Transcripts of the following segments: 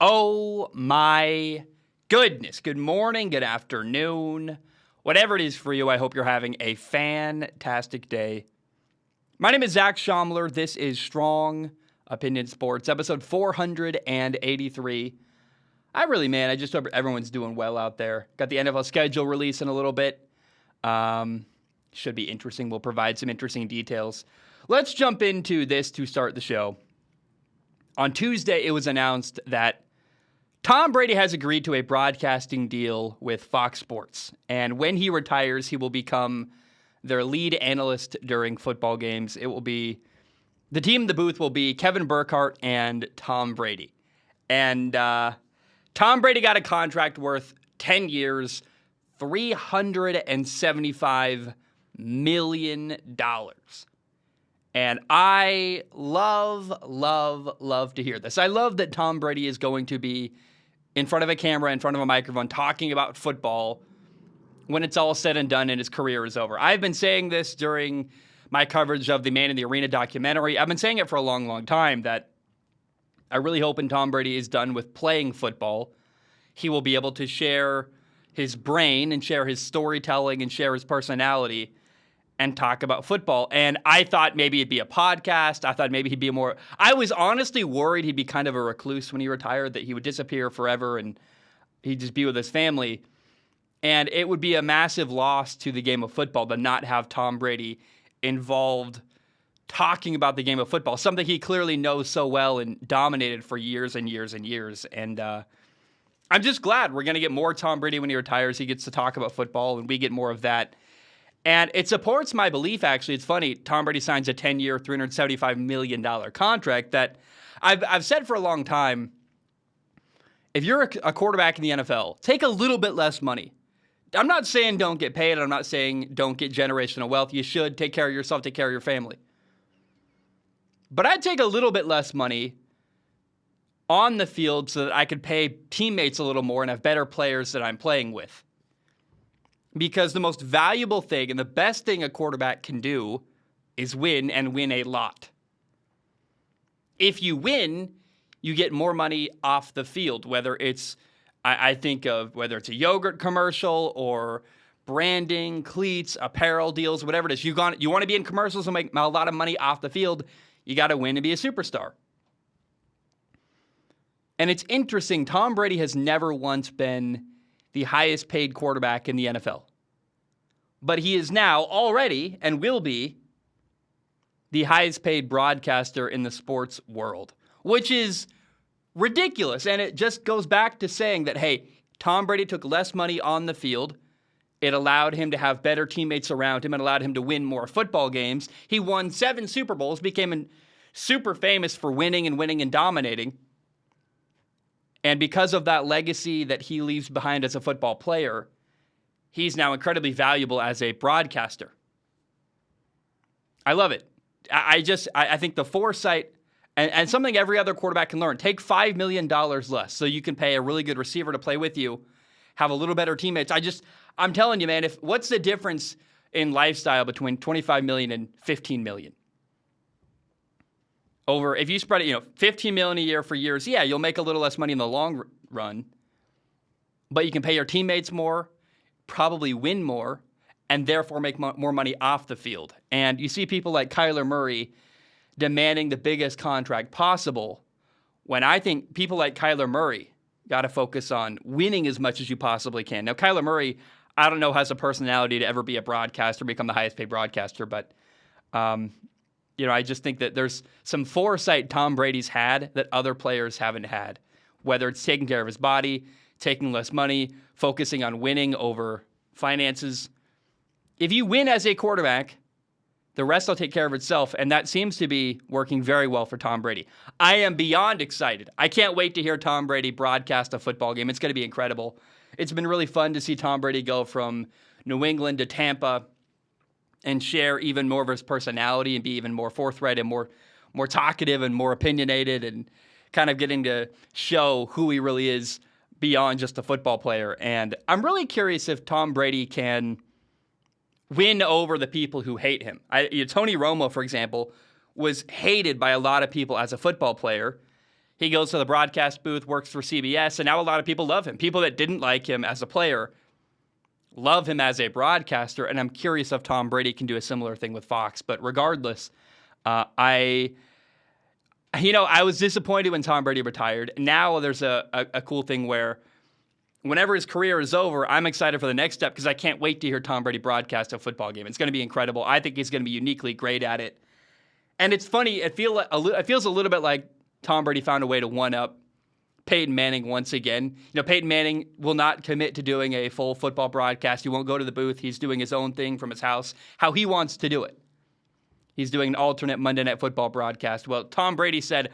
Oh my goodness. Good morning, good afternoon. Whatever it is for you, I hope you're having a fantastic day. My name is Zach Schaumler. This is Strong Opinion Sports, episode 483. I just hope everyone's doing well out there. Got the NFL schedule release in a little bit. Should be interesting. We'll provide some interesting details. Let's jump into this to start the show. On Tuesday, it was announced that Tom Brady has agreed to a broadcasting deal with Fox Sports. And when he retires, he will become their lead analyst during football games. It will be, the team in the booth will be Kevin Burkhardt and Tom Brady. And Tom Brady got a contract worth 10 years, $375 million. And I love to hear this. I love that Tom Brady is going to be in front of a camera, in front of a microphone, talking about football when it's all said and done and his career is over. I've been saying this during my coverage of the Man in the Arena documentary. I've been saying it for a long time that I really hope when Tom Brady is done with playing football, he will be able to share his brain and share his storytelling and share his personality and talk about football. And I thought maybe it'd be a podcast. I thought maybe he'd be I was honestly worried he'd be kind of a recluse when he retired, that he would disappear forever and he'd just be with his family. And it would be a massive loss to the game of football to not have Tom Brady involved talking about the game of football, something he clearly knows so well and dominated for years and years and years. And I'm just glad we're going to get more Tom Brady when he retires. He gets to talk about football and we get more of that. And it supports my belief, actually. It's funny, Tom Brady signs a 10-year, $375 million contract that I've said for a long time, if you're a quarterback in the NFL, take a little bit less money. I'm not saying don't get paid. I'm not saying don't get generational wealth. You should take care of yourself, take care of your family. But I'd take a little bit less money on the field so that I could pay teammates a little more and have better players that I'm playing with. Because the most valuable thing and the best thing a quarterback can do is win, and win a lot. If you win, you get more money off the field, whether it's, whether it's a yogurt commercial or branding, cleats, apparel deals, whatever it is. You want to be in commercials and make a lot of money off the field, you got to win and be a superstar. And it's interesting, Tom Brady has never once been the highest paid quarterback in the NFL. But he is now already and will be the highest paid broadcaster in the sports world, which is ridiculous. And it just goes back to saying that, hey, Tom Brady took less money on the field. It allowed him to have better teammates around him and allowed him to win more football games. He won 7 Super Bowls, became super famous for winning and dominating. And because of that legacy that he leaves behind as a football player, he's now incredibly valuable as a broadcaster. I love it. I think the foresight and something every other quarterback can learn. Take $5 million less so you can pay a really good receiver to play with you, have a little better teammates. I'm telling you, man, what's the difference in lifestyle between $25 million and $15 million? If you spread it, $15 million a year for years, yeah, you'll make a little less money in the long run, but you can pay your teammates more, probably win more, and therefore make more money off the field. And you see people like Kyler Murray demanding the biggest contract possible, when I think people like Kyler Murray got to focus on winning as much as you possibly can. Now, Kyler Murray, I don't know, has a personality to ever be a broadcaster, become the highest paid broadcaster, but I just think that there's some foresight Tom Brady's had that other players haven't had, whether it's taking care of his body, taking less money, focusing on winning over finances. If you win as a quarterback, the rest will take care of itself, and that seems to be working very well for Tom Brady. I am beyond excited. I can't wait to hear Tom Brady broadcast a football game. It's going to be incredible. It's been really fun to see Tom Brady go from New England to Tampa and share even more of his personality and be even more forthright and more talkative and more opinionated and kind of getting to show who he really is beyond just a football player. And I'm really curious if Tom Brady can win over the people who hate him. Tony Romo, for example, was hated by a lot of people as a football player. He goes to the broadcast booth, works for CBS, and now a lot of people love him. People that didn't like him as a player love him as a broadcaster, and I'm curious if Tom Brady can do a similar thing with Fox. But regardless, I was disappointed when Tom Brady retired. Now there's a cool thing where whenever his career is over, I'm excited for the next step because I can't wait to hear Tom Brady broadcast a football game. It's going to be incredible. I think he's going to be uniquely great at it. And it's funny. It feels a little bit like Tom Brady found a way to one-up Peyton Manning once again. Peyton Manning will not commit to doing a full football broadcast. He won't go to the booth. He's doing his own thing from his house, how he wants to do it. He's doing an alternate Monday Night Football broadcast. Well, Tom Brady said,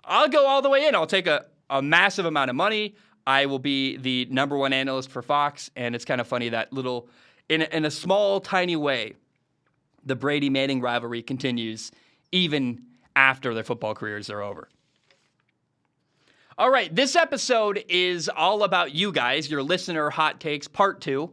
I'll go all the way in. I'll take a massive amount of money. I will be the number one analyst for Fox. And it's kind of funny that in a small, tiny way, the Brady-Manning rivalry continues even after their football careers are over. All right, this episode is all about you guys, your listener hot takes, part 2.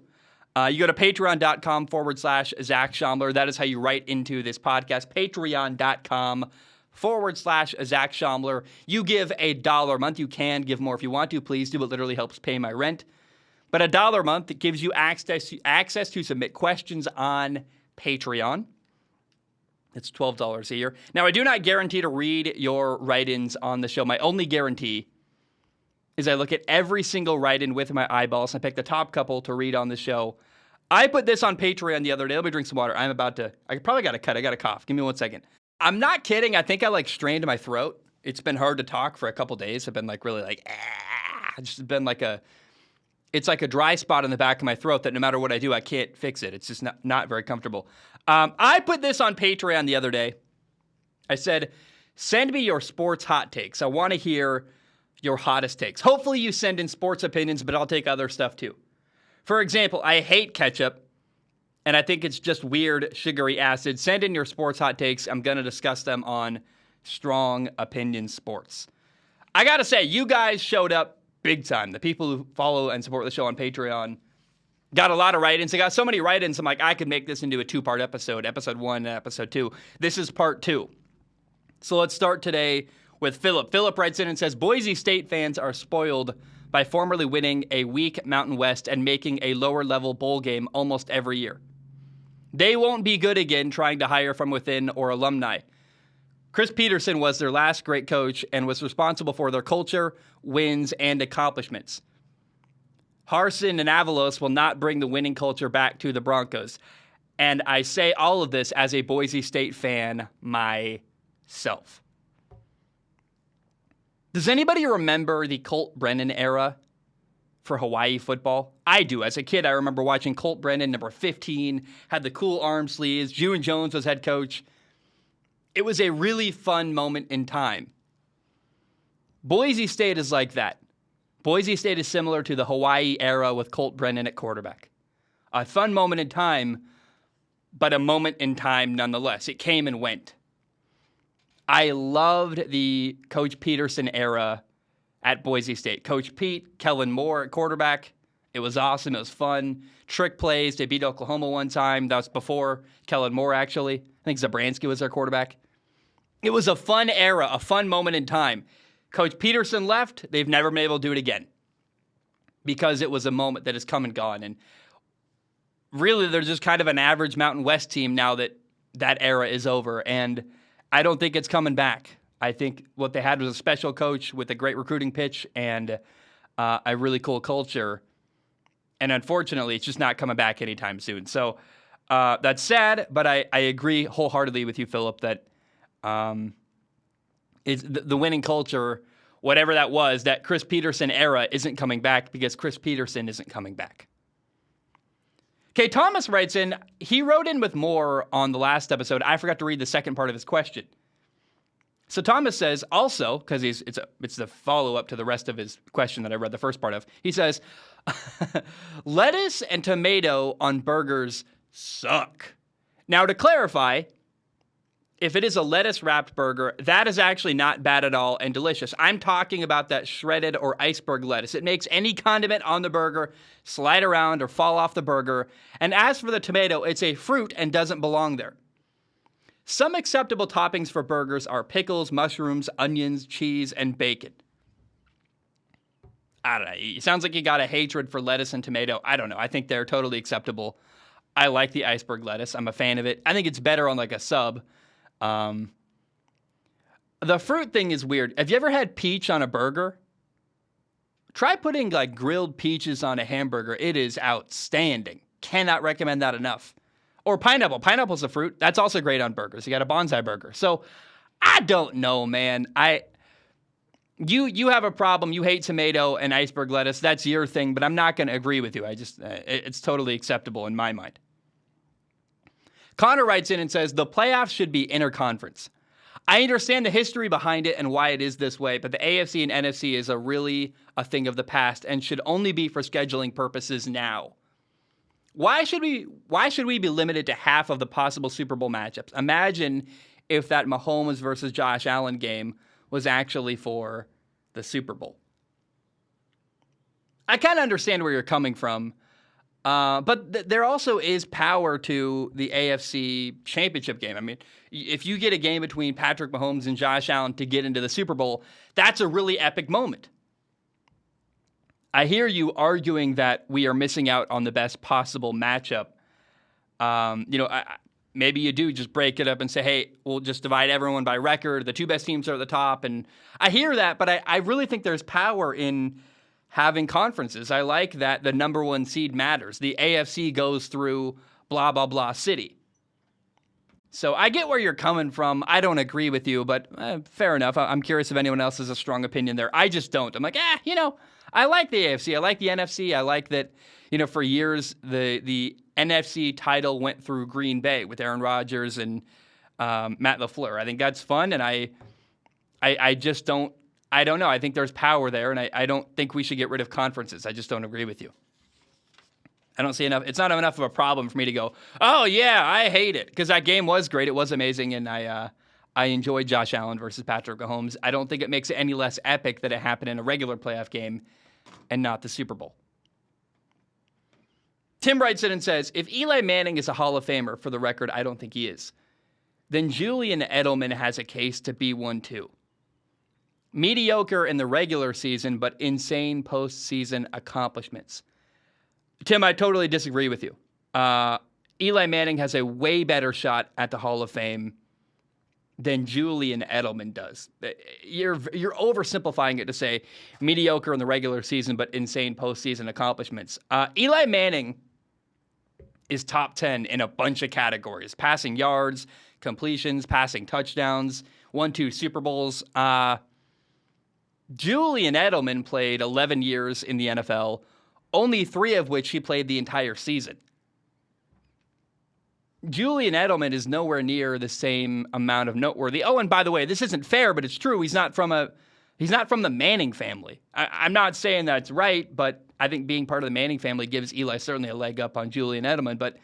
You go to patreon.com/Zach Schomler. That is how you write into this podcast, patreon.com/Zach Schomler. You give $1 a month. You can give more if you want to. Please do. It literally helps pay my rent. But $1 a month, it gives you access to submit questions on Patreon. It's $12 a year. Now, I do not guarantee to read your write-ins on the show. My only guarantee is I look at every single write-in with my eyeballs, and I pick the top couple to read on the show. I put this on Patreon the other day. Let me drink some water. I probably got to cut. I got a cough. Give me 1 second. I'm not kidding. I think I strained my throat. It's been hard to talk for a couple days. I've been really It's just been it's like a dry spot in the back of my throat that no matter what I do, I can't fix it. It's just not very comfortable. I put this on Patreon the other day. I said, send me your sports hot takes. I want to hear your hottest takes. Hopefully you send in sports opinions, but I'll take other stuff too. For example, I hate ketchup, and I think it's just weird, sugary acid. Send in your sports hot takes. I'm going to discuss them on Strong Opinion Sports. I got to say, you guys showed up big time. The people who follow and support the show on Patreon got a lot of write-ins. I got so many write-ins, I'm like, I could make this into a 2-part episode, episode 1 and episode 2. This is part 2. So let's start today with Philip. Philip writes in and says, Boise State fans are spoiled by formerly winning a weak Mountain West and making a lower-level bowl game almost every year. They won't be good again trying to hire from within or alumni. Chris Peterson was their last great coach and was responsible for their culture, wins, and accomplishments. Harsin and Avalos will not bring the winning culture back to the Broncos. And I say all of this as a Boise State fan myself. Does anybody remember the Colt Brennan era for Hawaii football? I do. As a kid, I remember watching Colt Brennan, number 15, had the cool arm sleeves. June Jones was head coach. It was a really fun moment in time. Boise State is like that. Boise State is similar to the Hawaii era with Colt Brennan at quarterback. A fun moment in time, but a moment in time nonetheless. It came and went. I loved the Coach Peterson era at Boise State. Coach Pete, Kellen Moore at quarterback. It was awesome. It was fun. Trick plays. They beat Oklahoma one time. That was before Kellen Moore, actually. I think Zabransky was their quarterback. It was a fun era, a fun moment in time. Coach Peterson left. They've never been able to do it again because it was a moment that has come and gone. And really, they're just kind of an average Mountain West team now that that era is over. And I don't think it's coming back. I think what they had was a special coach with a great recruiting pitch and a really cool culture. And unfortunately, it's just not coming back anytime soon. So that's sad, but I agree wholeheartedly with you, Philip, that it's the winning culture, whatever that was, that Chris Peterson era isn't coming back because Chris Peterson isn't coming back. Okay, Thomas writes in, he wrote in with more on the last episode. I forgot to read the second part of his question. So Thomas says, also, because it's the follow-up to the rest of his question that I read the first part of, he says, lettuce and tomato on burgers suck. Now, to clarify, if it is a lettuce-wrapped burger, that is actually not bad at all and delicious. I'm talking about that shredded or iceberg lettuce. It makes any condiment on the burger slide around or fall off the burger. And as for the tomato, it's a fruit and doesn't belong there. Some acceptable toppings for burgers are pickles, mushrooms, onions, cheese, and bacon. I don't know. It sounds like you got a hatred for lettuce and tomato. I don't know. I think they're totally acceptable. I like the iceberg lettuce. I'm a fan of it. I think it's better on like a sub. The fruit thing is weird. Have you ever had peach on a burger? Try putting like grilled peaches on a hamburger. It is outstanding. Cannot recommend that enough. Or pineapple. Pineapple's a fruit. That's also great on burgers. You got a bonsai burger. So I don't know, man. You have a problem. You hate tomato and iceberg lettuce. That's your thing, but I'm not going to agree with you. It's totally acceptable in my mind. Connor writes in and says, the playoffs should be interconference. I understand the history behind it and why it is this way, but the AFC and NFC is really a thing of the past and should only be for scheduling purposes now. Why should we be limited to half of the possible Super Bowl matchups? Imagine if that Mahomes versus Josh Allen game was actually for the Super Bowl. I kind of understand where you're coming from, but there also is power to the AFC Championship game. I mean, if you get a game between Patrick Mahomes and Josh Allen to get into the Super Bowl, that's a really epic moment. I hear you arguing that we are missing out on the best possible matchup. Maybe you do just break it up and say, hey, we'll just divide everyone by record. The two best teams are at the top. And I hear that, but I really think there's power in having conferences. I like that the number one seed matters. The AFC goes through blah, blah, blah city. So I get where you're coming from. I don't agree with you, but fair enough. I'm curious if anyone else has a strong opinion there. I just don't. I'm like, I like the AFC. I like the NFC. I like that, for years, the NFC title went through Green Bay with Aaron Rodgers and Matt LaFleur. I think that's fun, and I just don't. I don't know. I think there's power there, and I don't think we should get rid of conferences. I just don't agree with you. I don't see enough. It's not enough of a problem for me to go, oh, yeah, I hate it, because that game was great. It was amazing, and I enjoyed Josh Allen versus Patrick Mahomes. I don't think it makes it any less epic that it happened in a regular playoff game and not the Super Bowl. Tim writes in and says, if Eli Manning is a Hall of Famer, for the record, I don't think he is, then Julian Edelman has a case to be one too. Mediocre in the regular season, but insane postseason accomplishments. Tim, I totally disagree with you. Eli Manning has a way better shot at the Hall of Fame than Julian Edelman does. You're oversimplifying it to say mediocre in the regular season, but insane postseason accomplishments. Eli Manning is top 10 in a bunch of categories. Passing yards, completions, passing touchdowns, 1-2 Super Bowls. Julian Edelman played 11 years in the NFL, only 3 of which he played the entire season. Julian Edelman is nowhere near the same amount of noteworthy. Oh, and by the way, this isn't fair, but it's true. He's not from the Manning family. I'm not saying that's right, but I think being part of the Manning family gives Eli certainly a leg up on Julian Edelman. But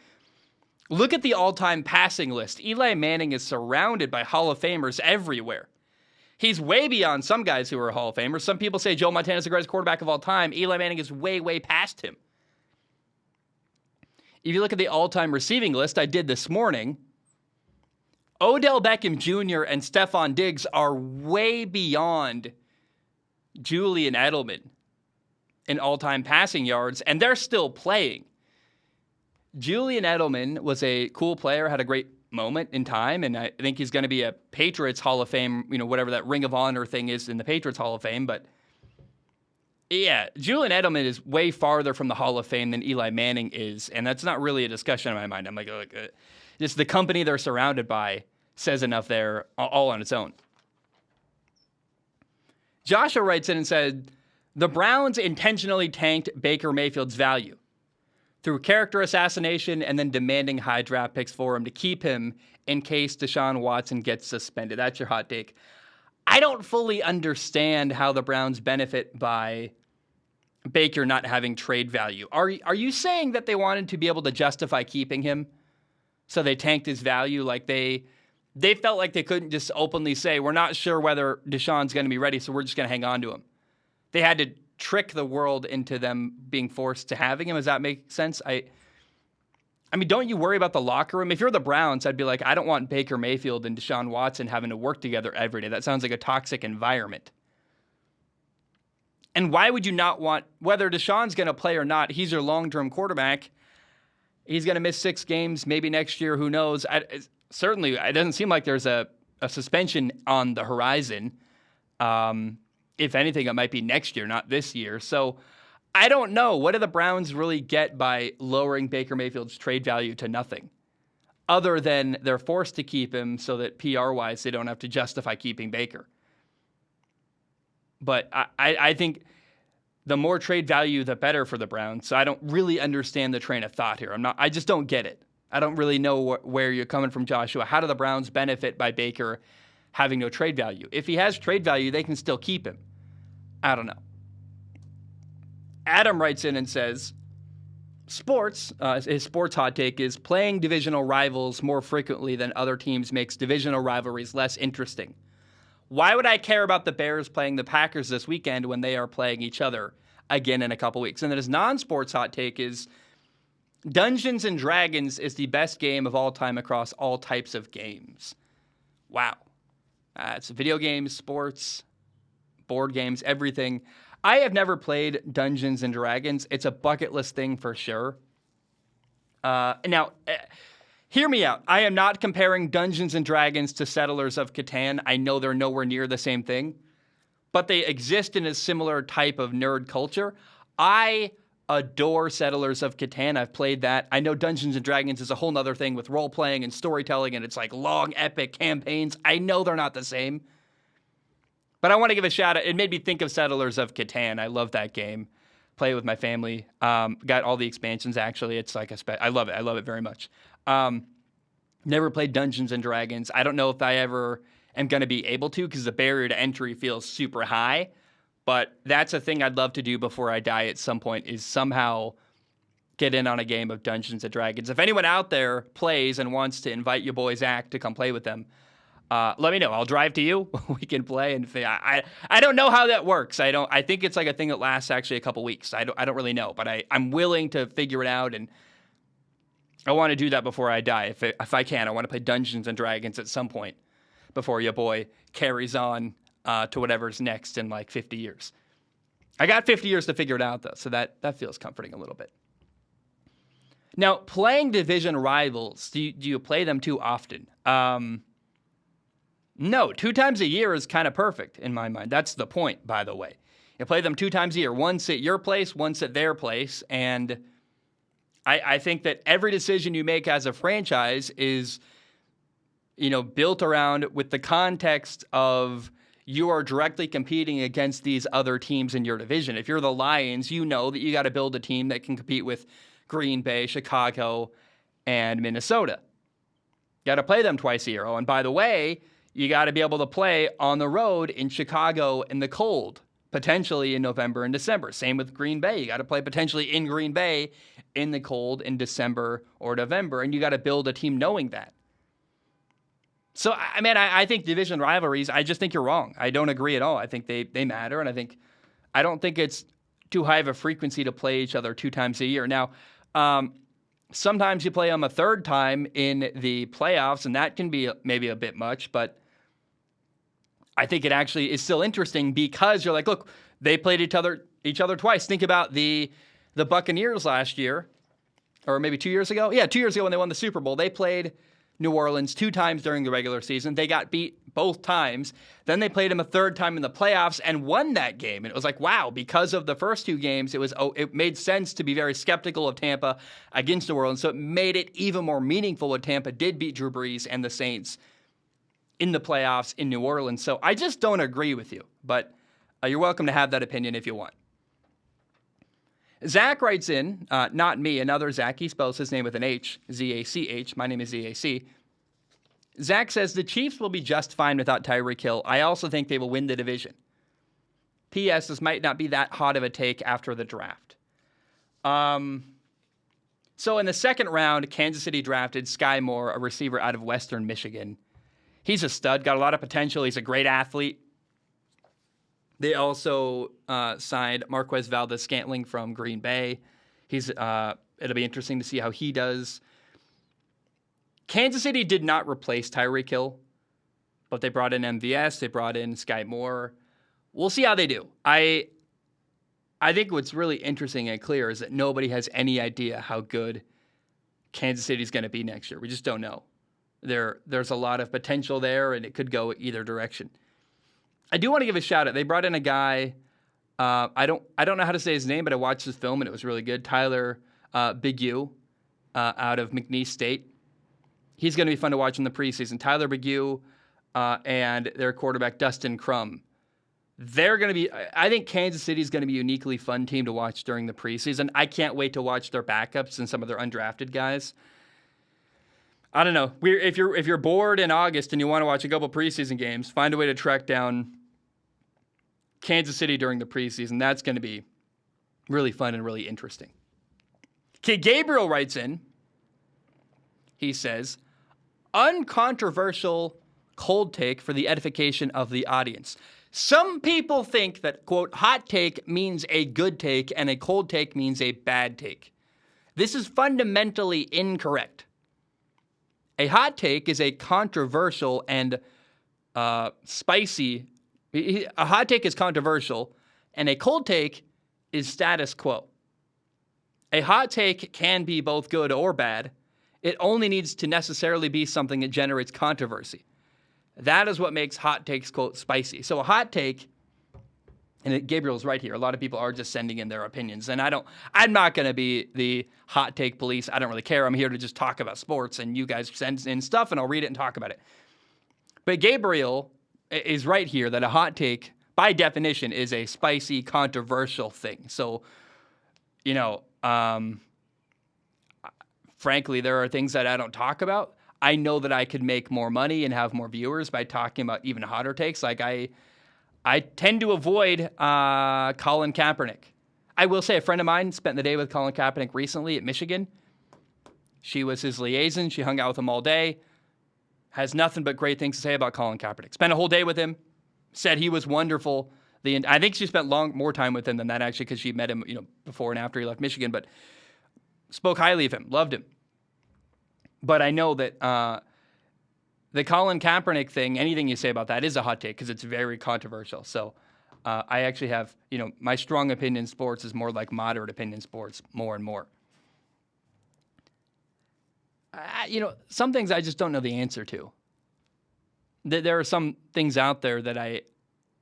look at the all-time passing list. Eli Manning is surrounded by Hall of Famers everywhere. He's way beyond some guys who are Hall of Famers. Some people say Joe Montana is the greatest quarterback of all time. Eli Manning is way, way past him. If you look at the all-time receiving list I did this morning, Odell Beckham Jr. and Stephon Diggs are way beyond Julian Edelman in all-time passing yards, and they're still playing. Julian Edelman was a cool player, had a great moment in time, and I think he's going to be a Patriots Hall of Fame, whatever that Ring of Honor thing is in the Patriots Hall of Fame, but yeah, Julian Edelman is way farther from the Hall of Fame than Eli Manning is, and that's not really a discussion in my mind. I'm like just the company they're surrounded by says enough there all on its own. Joshua writes in and said, the Browns intentionally tanked Baker Mayfield's value through character assassination and then demanding high draft picks for him to keep him in case Deshaun Watson gets suspended. That's your hot take. I don't fully understand how the Browns benefit by Baker not having trade value. Are you saying that they wanted to be able to justify keeping him, so they tanked his value? Like they felt like they couldn't just openly say, we're not sure whether Deshaun's going to be ready, so we're just going to hang on to him. They had to trick the world into them being forced to having him. Does that make sense? I mean, don't you worry about the locker room? If you're the Browns, I'd be like, I don't want Baker Mayfield and Deshaun Watson having to work together every day. That sounds like a toxic environment. And why would you not want, whether Deshaun's going to play or not, he's your long-term quarterback. He's going to miss 6 games, maybe next year, who knows. Certainly, it doesn't seem like there's a suspension on the horizon. If anything, it might be next year, not this year. So I don't know. What do the Browns really get by lowering Baker Mayfield's trade value to nothing? Other than they're forced to keep him so that PR-wise they don't have to justify keeping Baker. But I think the more trade value, the better for the Browns. So I don't really understand the train of thought here. I just don't get it. I don't really know where you're coming from, Joshua. How do the Browns benefit by Baker having no trade value? If he has trade value, they can still keep him. I don't know. Adam writes in and says, his sports hot take is playing divisional rivals more frequently than other teams makes divisional rivalries less interesting. Why would I care about the Bears playing the Packers this weekend when they are playing each other again in a couple weeks? And then his non-sports hot take is Dungeons and Dragons is the best game of all time across all types of games. Wow. It's video games, sports, board games, everything. I have never played Dungeons and Dragons. It's a bucket list thing for sure. Now, hear me out. I am not comparing Dungeons and Dragons to Settlers of Catan. I know they're nowhere near the same thing, but they exist in a similar type of nerd culture. I adore Settlers of Catan. I've played that. I know Dungeons and Dragons is a whole nother thing with role-playing and storytelling, and it's like long, epic campaigns. I know they're not the same. But I want to give a shout out. It made me think of Settlers of Catan. I love that game. Play it with my family. Got all the expansions, actually. It's like I love it. I love it very much. Never played Dungeons and Dragons. I don't know if I ever am going to be able to because the barrier to entry feels super high. But that's a thing I'd love to do before I die at some point is somehow get in on a game of Dungeons and Dragons. If anyone out there plays and wants to invite your boy Zach to come play with them, let me know. I'll drive to you. We can play. And I don't know how that works. I think it's like a thing that lasts actually a couple weeks. I don't really know, but I'm willing to figure it out, and I want to do that before I die. If I can, I want to play Dungeons and Dragons at some point before your boy carries on to whatever's next in like 50 years. I got 50 years to figure it out though, so that feels comforting a little bit. Now, playing division rivals, do you play them too often? No, 2 times a year is kind of perfect in my mind. That's the point, by the way. You play them 2 times a year, once at your place, once at their place, and I think that every decision you make as a franchise is, built around with the context of you are directly competing against these other teams in your division. If you're the Lions, you know that you got to build a team that can compete with Green Bay, Chicago, and Minnesota. You got to play them twice a year. Oh, and by the way, you got to be able to play on the road in Chicago in the cold, potentially in November and December. Same with Green Bay. You got to play potentially in Green Bay in the cold in December or November, and you got to build a team knowing that. So, I think division rivalries, I just think you're wrong. I don't agree at all. I think they matter, and I don't think it's too high of a frequency to play each other 2 times a year. Now, sometimes you play them a third time in the playoffs, and that can be maybe a bit much, but I think it actually is still interesting because you're like, look, they played each other twice. Think about the Buccaneers last year, or maybe 2 years ago. Yeah, 2 years ago when they won the Super Bowl, they played New Orleans 2 times during the regular season. They got beat both times. Then they played them a third time in the playoffs and won that game. And it was like, wow, because of the first 2 games, it made sense to be very skeptical of Tampa against New Orleans. So it made it even more meaningful when Tampa did beat Drew Brees and the Saints in the playoffs in New Orleans. So I just don't agree with you, but you're welcome to have that opinion if you want. Zach writes in, not me, another Zach. He spells his name with an H, Z-A-C-H. My name is Z-A-C. Zach says the Chiefs will be just fine without Tyreek Hill. I also think they will win the division. P.S. This might not be that hot of a take after the draft. So in the second round, Kansas City drafted Sky Moore, a receiver out of Western Michigan. He's a stud, got a lot of potential. He's a great athlete. They also signed Marquez Valdez-Scantling from Green Bay. It'll be interesting to see how he does. Kansas City did not replace Tyreek Hill, but they brought in MVS. They brought in Sky Moore. We'll see how they do. I think what's really interesting and clear is that nobody has any idea how good Kansas City is going to be next year. We just don't know. There's a lot of potential there, and it could go either direction. I do want to give a shout out. They brought in a guy. I don't know how to say his name, but I watched his film and it was really good. Tyler Bigue out of McNeese State. He's going to be fun to watch in the preseason. Tyler Bigue and their quarterback Dustin Crum. They're going to be. I think Kansas City is going to be a uniquely fun team to watch during the preseason. I can't wait to watch their backups and some of their undrafted guys. I don't know. If you're bored in August and you want to watch a couple preseason games, find a way to track down Kansas City during the preseason. That's going to be really fun and really interesting. Okay, Gabriel writes in. He says, uncontroversial cold take for the edification of the audience. Some people think that, quote, hot take means a good take and a cold take means a bad take. This is fundamentally incorrect. A hot take is a controversial and spicy. A hot take is controversial, and a cold take is status quo. A hot take can be both good or bad. It only needs to necessarily be something that generates controversy. That is what makes hot takes, quote, spicy. So a hot take, and Gabriel's right here, a lot of people are just sending in their opinions, and I'm not going to be the hot take police. I don't really care. I'm here to just talk about sports, and you guys send in stuff, and I'll read it and talk about it. But Gabriel is right here that a hot take, by definition, is a spicy, controversial thing. So, frankly, there are things that I don't talk about. I know that I could make more money and have more viewers by talking about even hotter takes. Like I tend to avoid Colin Kaepernick. I will say a friend of mine spent the day with Colin Kaepernick recently at Michigan. She was his liaison. She hung out with him all day. Has nothing but great things to say about Colin Kaepernick. Spent a whole day with him. Said he was wonderful. I think she spent more time with him than that, actually, because she met him, before and after he left Michigan. But spoke highly of him. Loved him. But I know that the Colin Kaepernick thing, anything you say about that is a hot take because it's very controversial. So I actually have, my strong opinion in sports is more like moderate opinion in sports more and more. Some things I just don't know the answer to. There are some things out there that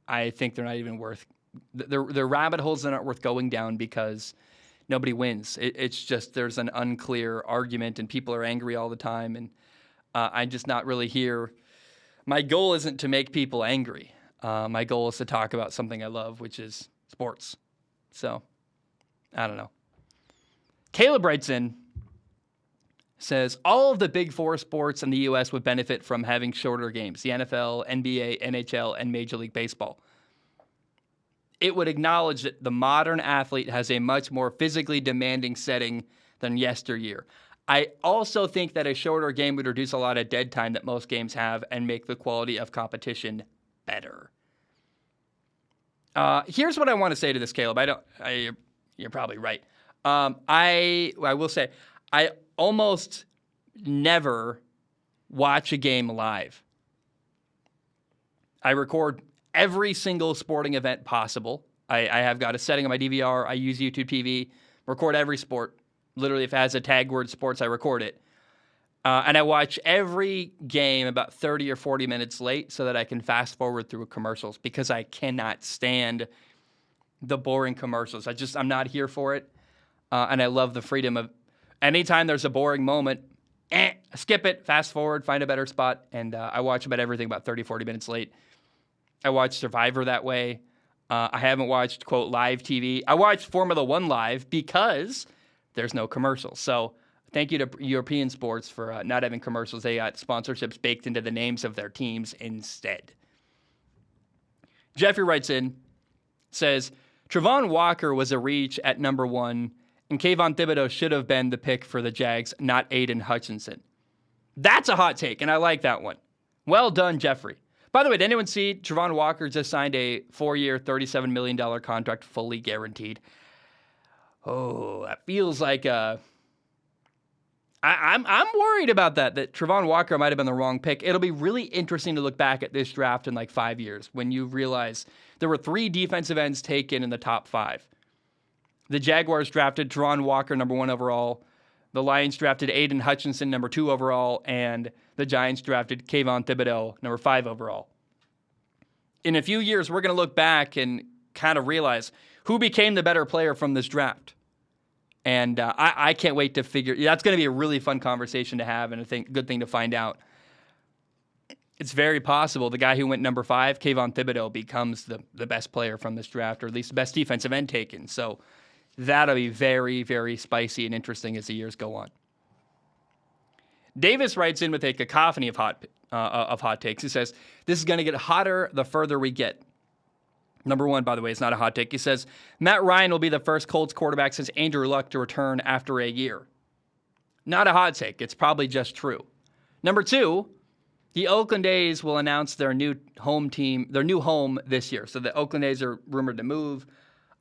I think they're not even worth. They're rabbit holes that aren't worth going down because nobody wins. It's just there's an unclear argument and people are angry all the time. And I'm just not really here. My goal isn't to make people angry. My goal is to talk about something I love, which is sports. So, I don't know. Caleb writes in, says, all of the big four sports in the U.S. would benefit from having shorter games. The NFL, NBA, NHL, and Major League Baseball. It would acknowledge that the modern athlete has a much more physically demanding setting than yesteryear. I also think that a shorter game would reduce a lot of dead time that most games have and make the quality of competition better. Here's what I want to say to this, Caleb. You're probably right. I will say, I almost never watch a game live. I record every single sporting event possible. I have got a setting on my DVR. I use YouTube TV, record every sport. Literally, if it has a tag word sports, I record it. And I watch every game about 30 or 40 minutes late so that I can fast forward through commercials because I cannot stand the boring commercials. I'm not here for it. And I love the freedom of anytime there's a boring moment, skip it, fast forward, find a better spot. And I watch about everything about 30, 40 minutes late. I watch Survivor that way. I haven't watched, quote, live TV. I watched Formula One live because there's no commercials. So thank you to European sports for not having commercials. They got sponsorships baked into the names of their teams instead. Jeffrey writes in, says, Travon Walker was a reach at number 1, and Kayvon Thibodeau should have been the pick for the Jags, not Aiden Hutchinson. That's a hot take, and I like that one. Well done, Jeffrey. By the way, did anyone see Travon Walker just signed a 4-year, $37 million contract, fully guaranteed? Oh, that feels like I I'm worried about that Travon Walker might have been the wrong pick. It'll be really interesting to look back at this draft in like 5 years when you realize there were 3 defensive ends taken in the top 5. The Jaguars drafted Travon Walker, number 1 overall. The Lions drafted Aiden Hutchinson, number 2 overall. And the Giants drafted Kayvon Thibodeau, number 5 overall. In a few years, we're going to look back and kind of realize who became the better player from this draft. And I can't wait to that's going to be a really fun conversation to have and a good thing to find out. It's very possible the guy who went number 5, Kayvon Thibodeau, becomes the best player from this draft, or at least the best defensive end taken. So that'll be very, very spicy and interesting as the years go on. Davis writes in with a cacophony of hot takes. He says, this is going to get hotter the further we get. Number 1, by the way, is not a hot take. He says, Matt Ryan will be the first Colts quarterback since Andrew Luck to return after a year. Not a hot take. It's probably just true. Number 2, the Oakland A's will announce their new home this year. So the Oakland A's are rumored to move.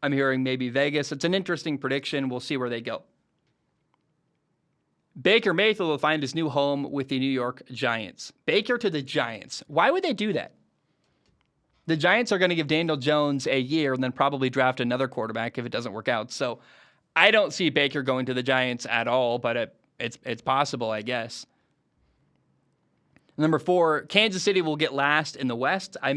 I'm hearing maybe Vegas. It's an interesting prediction. We'll see where they go. Baker Mayfield will find his new home with the New York Giants. Baker to the Giants. Why would they do that? The Giants are going to give Daniel Jones a year and then probably draft another quarterback if it doesn't work out. So I don't see Baker going to the Giants at all, but it's possible, I guess. Number 4, Kansas City will get last in the West. I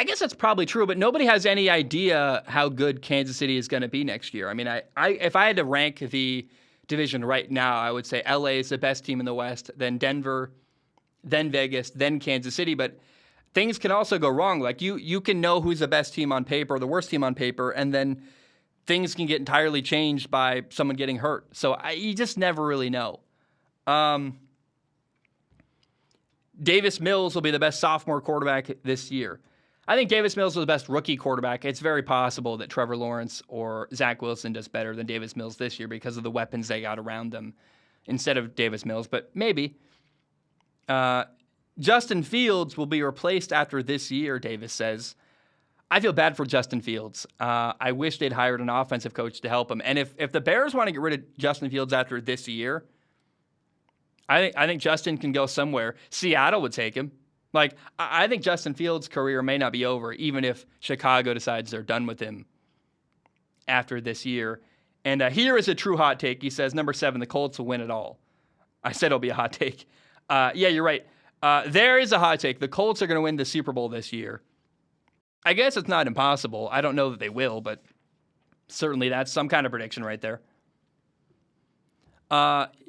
guess that's probably true, but nobody has any idea how good Kansas City is going to be next year. I mean, if I had to rank the division right now, I would say LA is the best team in the West, then Denver, then Vegas, then Kansas City, but things can also go wrong. Like you can know who's the best team on paper or the worst team on paper, and then things can get entirely changed by someone getting hurt. So you just never really know. Davis Mills will be the best sophomore quarterback this year. I think Davis Mills was the best rookie quarterback. It's very possible that Trevor Lawrence or Zach Wilson does better than Davis Mills this year because of the weapons they got around them instead of Davis Mills, but maybe. Justin Fields will be replaced after this year, Davis says. I feel bad for Justin Fields. I wish they'd hired an offensive coach to help him. And if the Bears want to get rid of Justin Fields after this year, I think Justin can go somewhere. Seattle would take him. Like, I think Justin Fields' career may not be over, even if Chicago decides they're done with him after this year. And here is a true hot take. He says, number 7, the Colts will win it all. I said it'll be a hot take. Yeah, you're right. There is a hot take. The Colts are going to win the Super Bowl this year. I guess it's not impossible. I don't know that they will, but certainly that's some kind of prediction right there.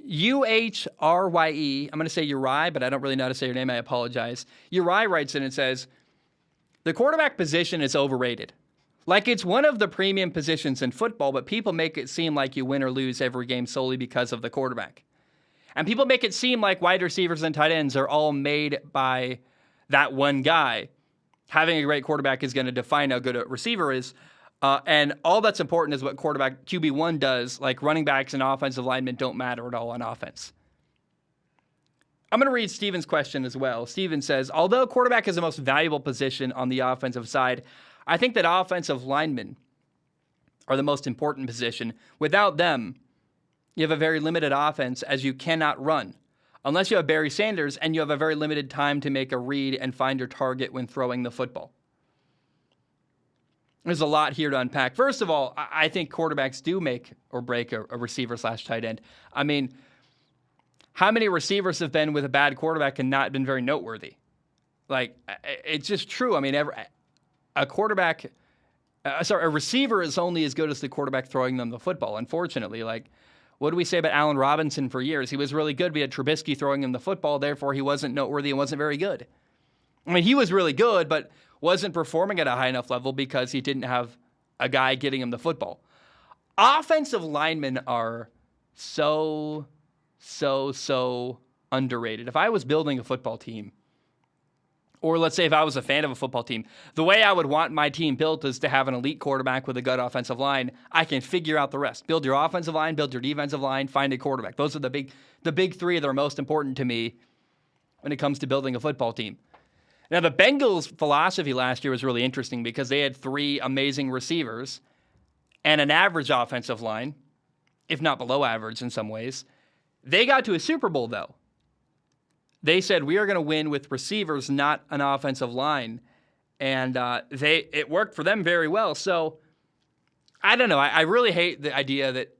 UHRYE, I'm going to say Uri, but I don't really know how to say your name. I apologize. Uri writes in and says, the quarterback position is overrated. Like it's one of the premium positions in football, but people make it seem like you win or lose every game solely because of the quarterback. And people make it seem like wide receivers and tight ends are all made by that one guy. Having a great quarterback is going to define how good a receiver is. And all that's important is what quarterback QB1 does. Like running backs and offensive linemen don't matter at all on offense. I'm going to read Steven's question as well. Steven says, although quarterback is the most valuable position on the offensive side, I think that offensive linemen are the most important position. Without them, you have a very limited offense as you cannot run. Unless you have Barry Sanders and you have a very limited time to make a read and find your target when throwing the football. There's a lot here to unpack. First of all, I think quarterbacks do make or break a receiver/tight end. I mean, how many receivers have been with a bad quarterback and not been very noteworthy? Like, it's just true. I mean, a receiver is only as good as the quarterback throwing them the football, unfortunately. Like, what do we say about Allen Robinson for years? He was really good. We had Trubisky throwing him the football, therefore he wasn't noteworthy and wasn't very good. I mean, he was really good, but wasn't performing at a high enough level because he didn't have a guy getting him the football. Offensive linemen are so underrated. If I was building a football team, or let's say if I was a fan of a football team, the way I would want my team built is to have an elite quarterback with a good offensive line. I can figure out the rest. Build your offensive line, build your defensive line, find a quarterback. Those are the big three that are most important to me when it comes to building a football team. Now, the Bengals' philosophy last year was really interesting because they had 3 amazing receivers and an average offensive line if not below average in some ways. They got to a Super Bowl, though. They said, we are going to win with receivers, not an offensive line. And it worked for them very well. So, I don't know. I really hate the idea that,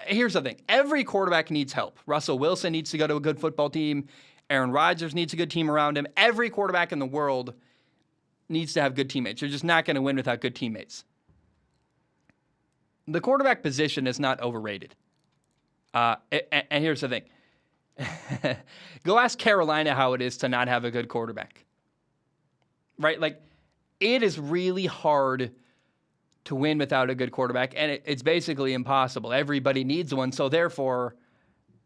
here's the thing. Every quarterback needs help. Russell Wilson needs to go to a good football team. Aaron Rodgers needs a good team around him. Every quarterback in the world needs to have good teammates. You're just not going to win without good teammates. The quarterback position is not overrated. And here's the thing. Go ask Carolina how it is to not have a good quarterback. Right? Like, it is really hard to win without a good quarterback, and it's basically impossible. Everybody needs one, so therefore,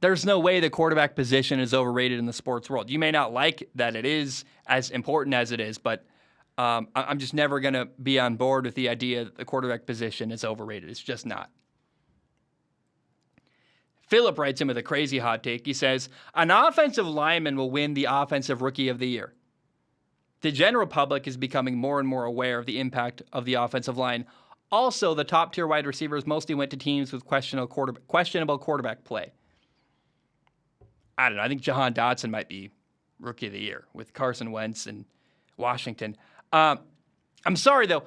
there's no way the quarterback position is overrated in the sports world. You may not like that it is as important as it is, but I'm just never going to be on board with the idea that the quarterback position is overrated. It's just not. Philip writes in with a crazy hot take. He says, an offensive lineman will win the Offensive Rookie of the Year. The general public is becoming more and more aware of the impact of the offensive line. Also, the top-tier wide receivers mostly went to teams with questionable quarterback play. I don't know. I think Jahan Dotson might be Rookie of the Year with Carson Wentz and Washington. I'm sorry, though.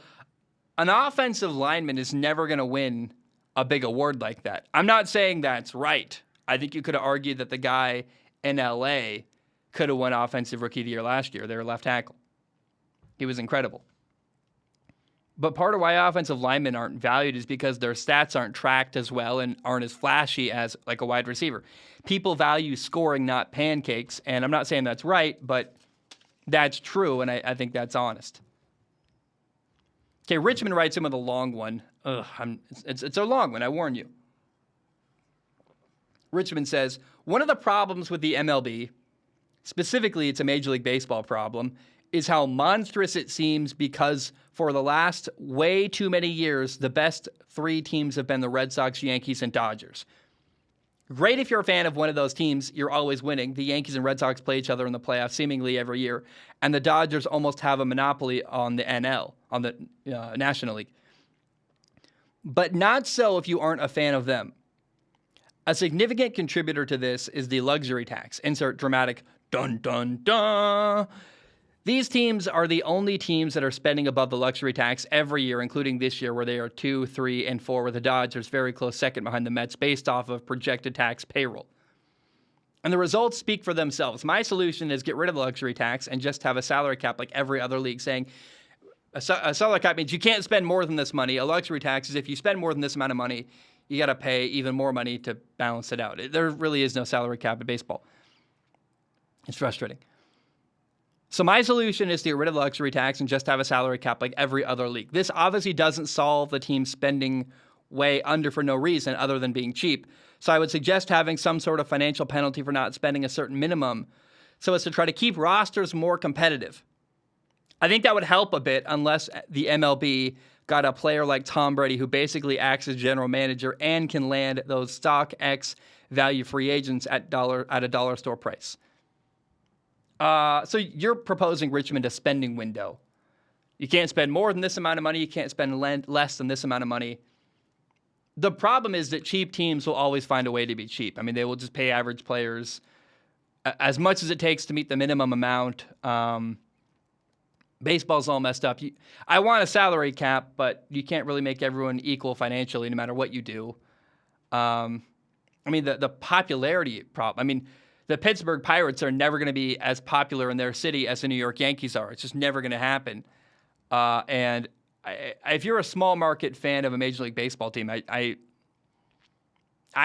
An offensive lineman is never going to win a big award like that. I'm not saying that's right. I think you could have argued that the guy in L.A. could have won Offensive Rookie of the Year last year, their left tackle. He was incredible. But part of why offensive linemen aren't valued is because their stats aren't tracked as well and aren't as flashy as like a wide receiver. People value scoring, not pancakes, and I'm not saying that's right, but that's true, and I think that's honest. Okay, Richmond writes in with a long one. It's a long one, I warn you. Richmond says, one of the problems with the MLB, specifically it's a Major League Baseball problem, is how monstrous it seems because for the last way too many years, the best three teams have been the Red Sox, Yankees, and Dodgers. Great if you're a fan of one of those teams, you're always winning. The Yankees and Red Sox play each other in the playoffs seemingly every year, and the Dodgers almost have a monopoly on the NL, on the National League. But not so if you aren't a fan of them. A significant contributor to this is the luxury tax. Insert dramatic dun dun dun. These teams are the only teams that are spending above the luxury tax every year, including this year where they are 2, 3, and 4, with the Dodgers very close second behind the Mets based off of projected tax payroll. And the results speak for themselves. My solution is get rid of the luxury tax and just have a salary cap like every other league, saying a salary cap means you can't spend more than this money. A luxury tax is if you spend more than this amount of money, you got to pay even more money to balance it out. There really is no salary cap in baseball. It's frustrating. So my solution is to get rid of the luxury tax and just have a salary cap like every other league. This obviously doesn't solve the team spending way under for no reason other than being cheap. So I would suggest having some sort of financial penalty for not spending a certain minimum so as to try to keep rosters more competitive. I think that would help a bit unless the MLB got a player like Tom Brady who basically acts as general manager and can land those stock X value free agents at a dollar store price. So you're proposing, Richmond, a spending window. You can't spend more than this amount of money. You can't spend less than this amount of money. The problem is that cheap teams will always find a way to be cheap. I mean, they will just pay average players as much as it takes to meet the minimum amount. Baseball's all messed up. I want a salary cap, but you can't really make everyone equal financially no matter what you do. I mean, the popularity problem. I mean, the Pittsburgh Pirates are never going to be as popular in their city as the New York Yankees are. It's just never going to happen. And if you're a small market fan of a Major League Baseball team, I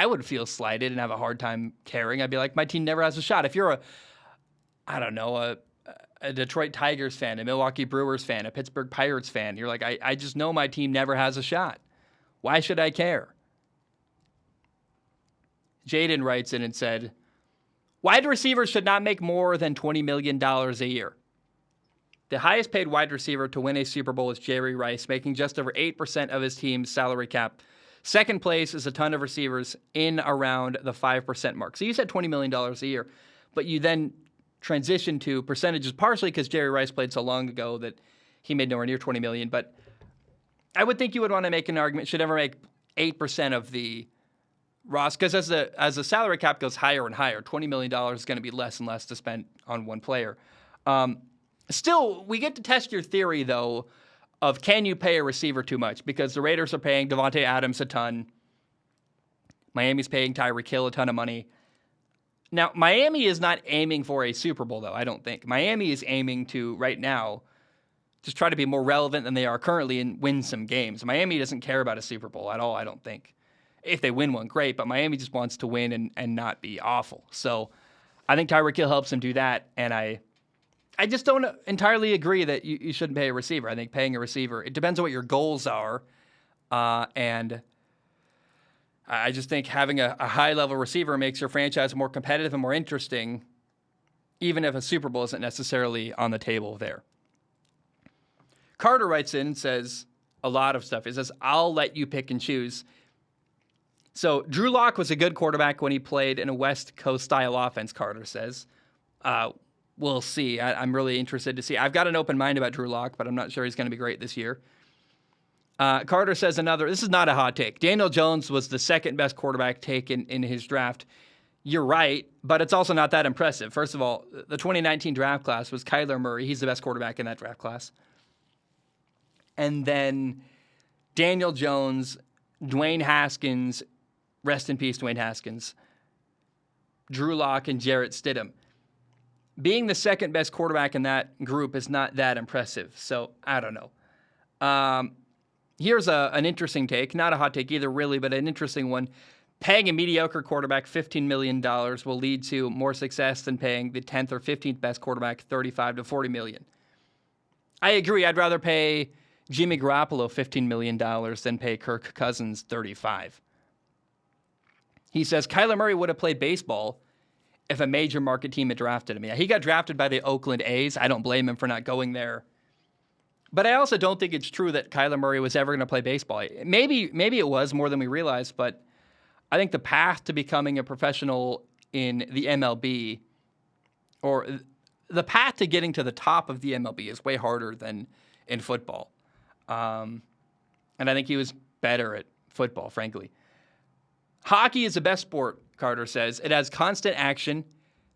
would feel slighted and have a hard time caring. I'd be like, my team never has a shot. If you're a Detroit Tigers fan, a Milwaukee Brewers fan, a Pittsburgh Pirates fan, you're like, I just know my team never has a shot. Why should I care? Jaden writes in and said, wide receivers should not make more than $20 million a year. The highest paid wide receiver to win a Super Bowl is Jerry Rice, making just over 8% of his team's salary cap. Second place is a ton of receivers in around the 5% mark. So you said $20 million a year, but you then transitioned to percentages, partially because Jerry Rice played so long ago that he made nowhere near $20 million. But I would think you would want to make an argument, should ever make 8% of the Ross, because as the salary cap goes higher and higher, $20 million is going to be less and less to spend on one player. Still, we get to test your theory, though, of can you pay a receiver too much? Because the Raiders are paying Devontae Adams a ton. Miami's paying Tyreek Hill a ton of money. Now, Miami is not aiming for a Super Bowl, though, I don't think. Miami is aiming to, right now, just try to be more relevant than they are currently and win some games. Miami doesn't care about a Super Bowl at all, I don't think. If they win one, great, but Miami just wants to win and not be awful. So I think Tyreek Hill helps them do that, and I just don't entirely agree that you shouldn't pay a receiver. I think paying a receiver, it depends on what your goals are, and I just think having a high-level receiver makes your franchise more competitive and more interesting, even if a Super Bowl isn't necessarily on the table there. Carter writes in and says a lot of stuff. He says, I'll let you pick and choose. So Drew Lock was a good quarterback when he played in a West Coast-style offense, Carter says. We'll see. I'm really interested to see. I've got an open mind about Drew Lock, but I'm not sure he's going to be great this year. Carter says this is not a hot take. Daniel Jones was the second best quarterback taken in his draft. You're right, but it's also not that impressive. First of all, the 2019 draft class was Kyler Murray. He's the best quarterback in that draft class. And then Daniel Jones, Dwayne Haskins, rest in peace, Dwayne Haskins, Drew Lock, and Jarrett Stidham. Being the second best quarterback in that group is not that impressive, so I don't know. Here's an interesting take, not a hot take either really, but an interesting one. Paying a mediocre quarterback $15 million will lead to more success than paying the 10th or 15th best quarterback $35 to $40 million. I agree. I'd rather pay Jimmy Garoppolo $15 million than pay Kirk Cousins $35. He says Kyler Murray would have played baseball if a major market team had drafted him. Yeah, he got drafted by the Oakland A's. I don't blame him for not going there. But I also don't think it's true that Kyler Murray was ever going to play baseball. Maybe it was more than we realized, but I think the path to becoming a professional in the MLB, or the path to getting to the top of the MLB, is way harder than in football. And I think he was better at football, frankly. Hockey is the best sport, Carter says. It has constant action.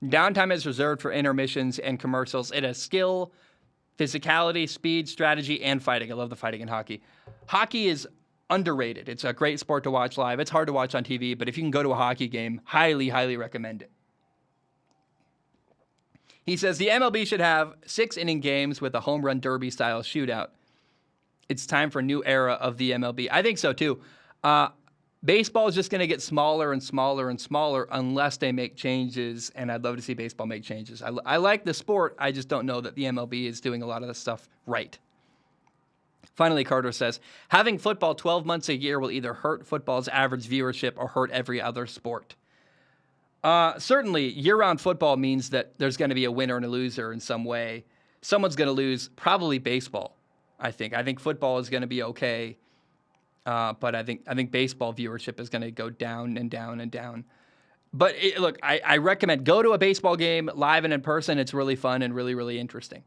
Downtime is reserved for intermissions and commercials. It has skill, physicality, speed, strategy, and fighting. I love the fighting in hockey. Hockey is underrated. It's a great sport to watch live. It's hard to watch on TV, but if you can go to a hockey game, highly, highly recommend it. He says the MLB should have 6-inning games with a home run derby-style shootout. It's time for a new era of the MLB. I think so, too. Baseball is just going to get smaller and smaller and smaller unless they make changes, and I'd love to see baseball make changes. I like the sport. I just don't know that the MLB is doing a lot of this stuff right. Finally, Carter says, having football 12 months a year will either hurt football's average viewership or hurt every other sport. Certainly, year-round football means that there's going to be a winner and a loser in some way. Someone's going to lose, probably baseball, I think. I think football is going to be okay. But I think baseball viewership is going to go down and down and down. But look, I recommend go to a baseball game live and in person. It's really fun and really, really interesting.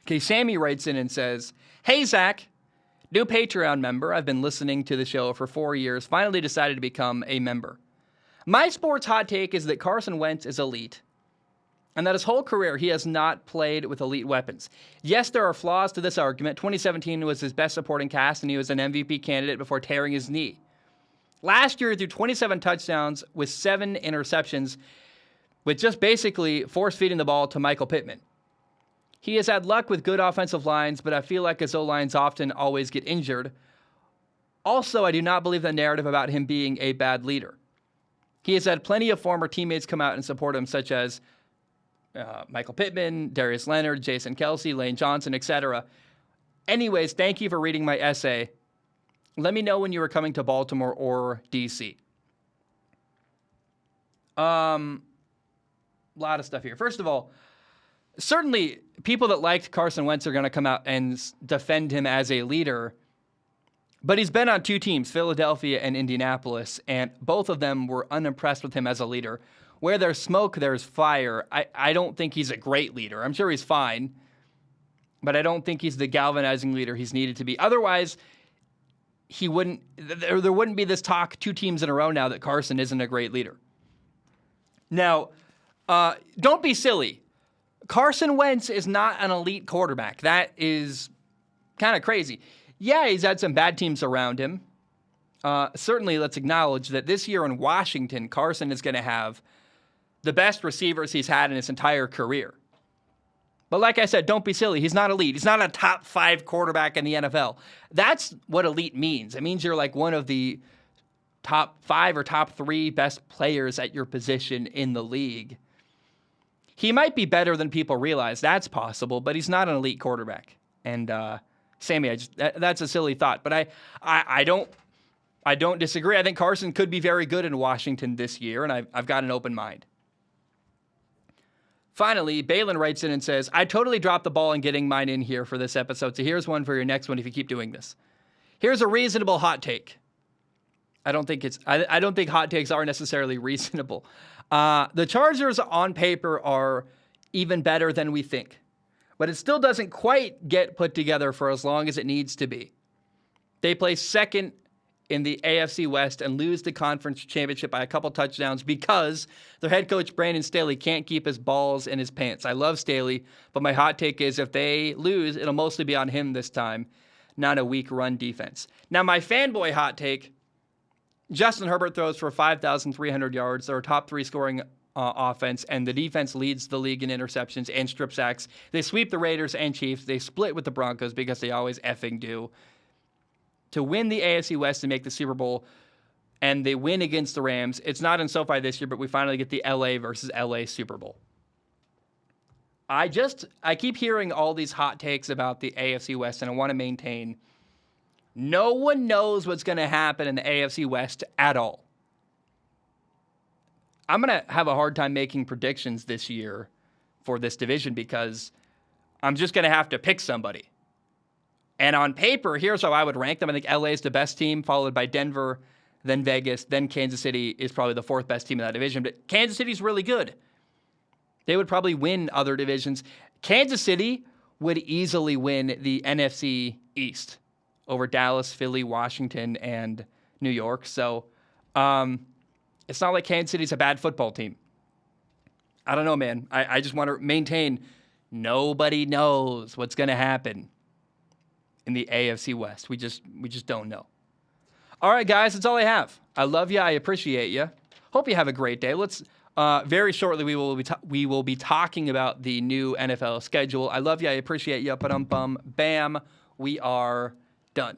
Okay, Sammy writes in and says, hey, Zach, new Patreon member. I've been listening to the show for 4 years. Finally decided to become a member. My sports hot take is that Carson Wentz is elite, and that his whole career he has not played with elite weapons. Yes, there are flaws to this argument. 2017 was his best supporting cast, and he was an MVP candidate before tearing his knee. Last year, he threw 27 touchdowns with 7 interceptions, with just basically force-feeding the ball to Michael Pittman. He has had luck with good offensive lines, but I feel like his O-lines often always get injured. Also, I do not believe the narrative about him being a bad leader. He has had plenty of former teammates come out and support him, such as Michael Pittman, Darius Leonard, Jason Kelsey, Lane Johnson, etc. Anyways, thank you for reading my essay. Let me know when you are coming to Baltimore or D.C. Lot of stuff here. First of all, certainly people that liked Carson Wentz are going to come out and defend him as a leader. But he's been on 2 teams, Philadelphia and Indianapolis, and both of them were unimpressed with him as a leader. Where there's smoke, there's fire. I don't think he's a great leader. I'm sure he's fine, but I don't think he's the galvanizing leader he's needed to be. Otherwise, there wouldn't be this talk 2 teams in a row now that Carson isn't a great leader. Now, don't be silly. Carson Wentz is not an elite quarterback. That is kind of crazy. Yeah, he's had some bad teams around him. Certainly, let's acknowledge that this year in Washington, Carson is going to have the best receivers he's had in his entire career. But like I said, don't be silly. He's not elite. He's not a top 5 quarterback in the NFL. That's what elite means. It means you're like one of the top 5 or top 3 best players at your position in the league. He might be better than people realize. That's possible, but he's not an elite quarterback. And Sammy, that's a silly thought. But I don't disagree. I think Carson could be very good in Washington this year, and I've got an open mind. Finally, Balin writes in and says, I totally dropped the ball in getting mine in here for this episode, so here's one for your next one if you keep doing this. Here's a reasonable hot take. I don't think hot takes are necessarily reasonable. The Chargers on paper are even better than we think, but it still doesn't quite get put together for as long as it needs to be. They play second in the AFC West and lose the conference championship by a couple touchdowns because their head coach, Brandon Staley, can't keep his balls in his pants. I love Staley, but my hot take is if they lose, it'll mostly be on him this time, not a weak run defense. Now, my fanboy hot take, Justin Herbert throws for 5,300 yards. They're a top 3 scoring offense, and the defense leads the league in interceptions and strip sacks. They sweep the Raiders and Chiefs. They split with the Broncos because they always effing do. To win the AFC West and make the Super Bowl, and they win against the Rams. It's not in SoFi this year, but we finally get the LA versus LA Super Bowl. I keep hearing all these hot takes about the AFC West, and I want to maintain no one knows what's going to happen in the AFC West at all. I'm going to have a hard time making predictions this year for this division because I'm just going to have to pick somebody. And on paper, here's how I would rank them. I think LA is the best team, followed by Denver, then Vegas, then Kansas City is probably the 4th best team in that division. But Kansas City's really good. They would probably win other divisions. Kansas City would easily win the NFC East over Dallas, Philly, Washington, and New York. So it's not like Kansas City's a bad football team. I don't know, man. I just want to maintain nobody knows what's going to happen in the AFC West. We just don't know. All right, guys, that's all I have. I love you. I appreciate you. Hope you have a great day. Let's very shortly we will be talking about the new NFL schedule. I love you. I appreciate you. Bam. We are done.